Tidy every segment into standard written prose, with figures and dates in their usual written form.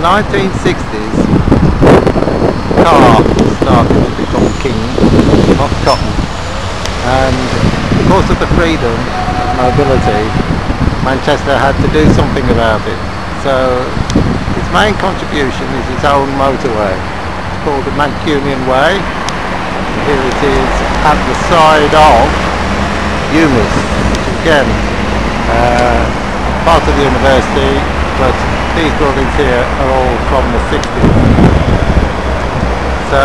the 1960s, car started to become king of cotton, and because of the freedom of mobility, Manchester had to do something about it. So its main contribution is its own motorway. It's called the Mancunian Way. Here it is at the side of UMIS, which is again part of the university, but these buildings here are all from the 60s. So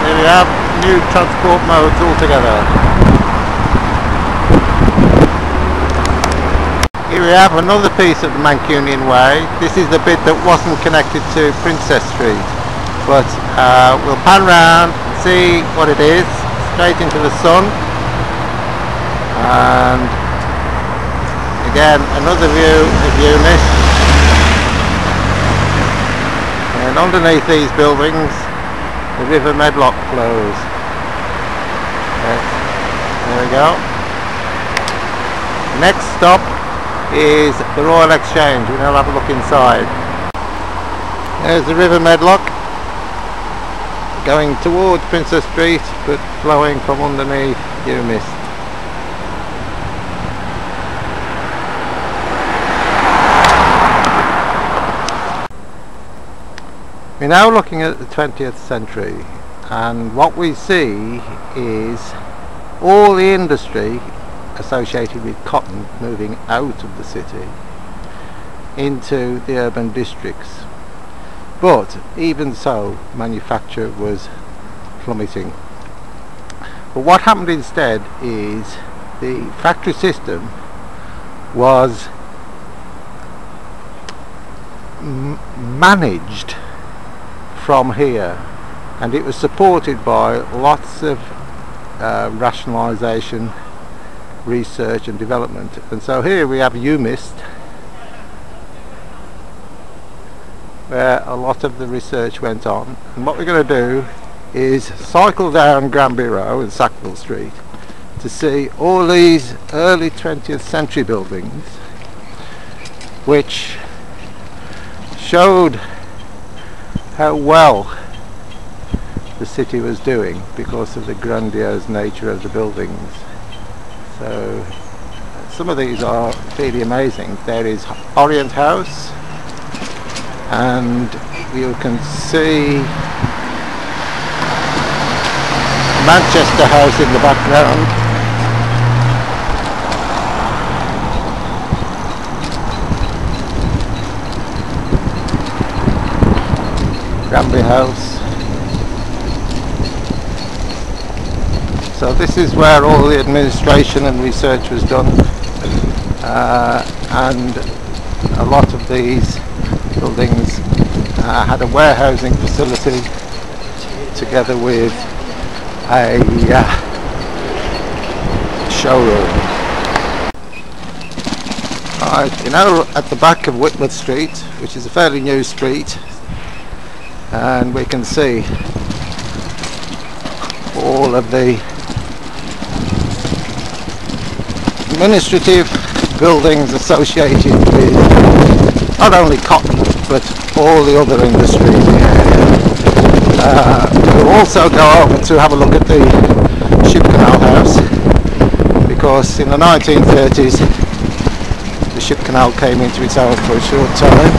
here we have new transport modes altogether. Here we have another piece of the Mancunian Way. This is the bit that wasn't connected to Princess Street, but we'll pan round, see what it is, straight into the sun, and again another view of UMIS, and underneath these buildings the River Medlock flows. There we go. Next stop is the Royal Exchange. We'll have a look inside. There's the River Medlock going towards Princess Street but flowing from underneath UMIS. We're now looking at the 20th century, and what we see is all the industry associated with cotton moving out of the city into the urban districts. But even so, manufacture was plummeting. But what happened instead is the factory system was managed from here, and it was supported by lots of rationalisation, research and development. And so here we have UMIS, where a lot of the research went on. And what we're going to do is cycle down Granby Row and Sackville Street to see all these early 20th century buildings which showed how well the city was doing because of the grandiose nature of the buildings. So some of these are really amazing. There is Orient House, and you can see Manchester House in the background. Granby House. So this is where all the administration and research was done, and a lot of these buildings had a warehousing facility together with a showroom. Right, you know, at the back of Whitworth Street, which is a fairly new street, and we can see all of the administrative buildings associated with not only cotton but all the other industry in the area. We'll also go over to have a look at the Ship Canal House, because in the 1930s the Ship Canal came into its own for a short time.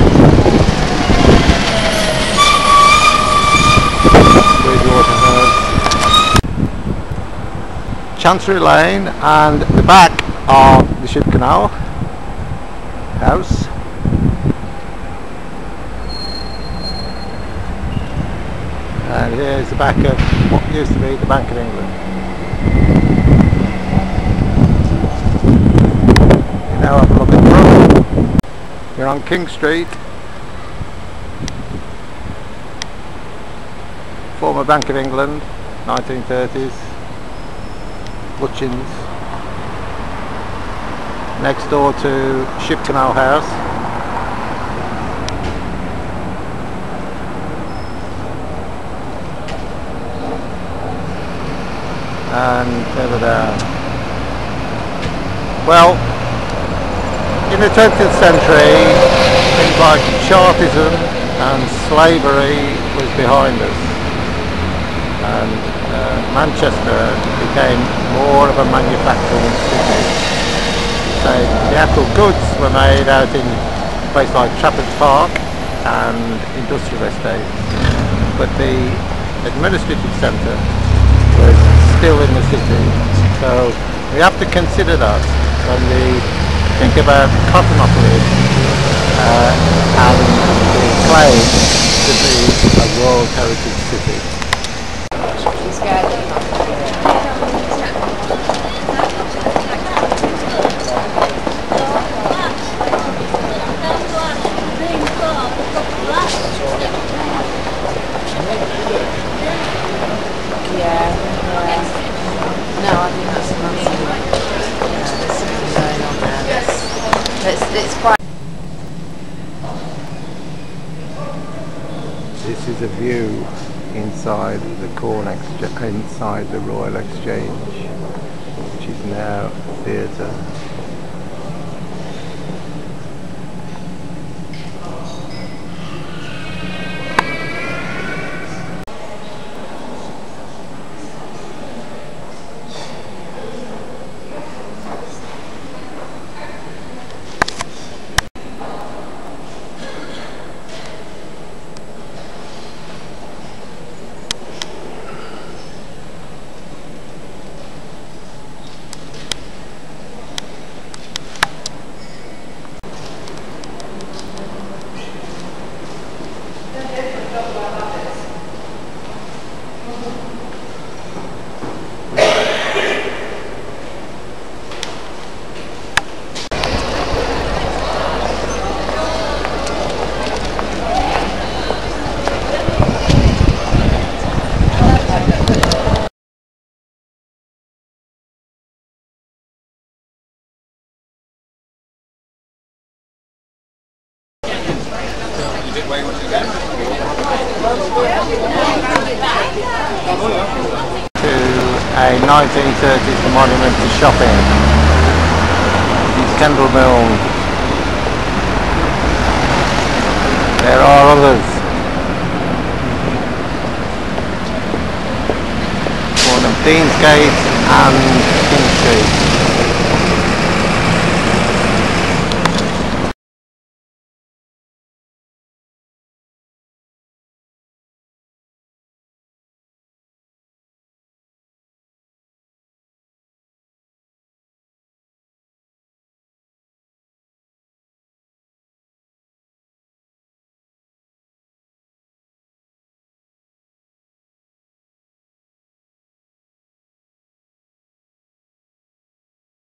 Chancery Lane and the back of the Ship Canal House. And here's the back of what used to be the Bank of England. You now have a look at the road. You're on King Street, former Bank of England, 1930s. Butchins, next door to Ship Canal House. And further down. Well, in the 20th century, things like Chartism and slavery was behind us, and Manchester became more of a manufacturing city. So the actual goods were made out in places like Trafford Park and industrial estates, but the administrative centre was still in the city. So we have to consider that when we think about Cottonopolis and the claim to be a World Heritage City. No, I think that's a massive. Yeah, there's something going on there. It's quite. This is a view inside the inside the Royal Exchange, which is now a theatre. To a 1930s monument to shopping. This is Kendal Mill. There are others. One of Deansgate and King Street.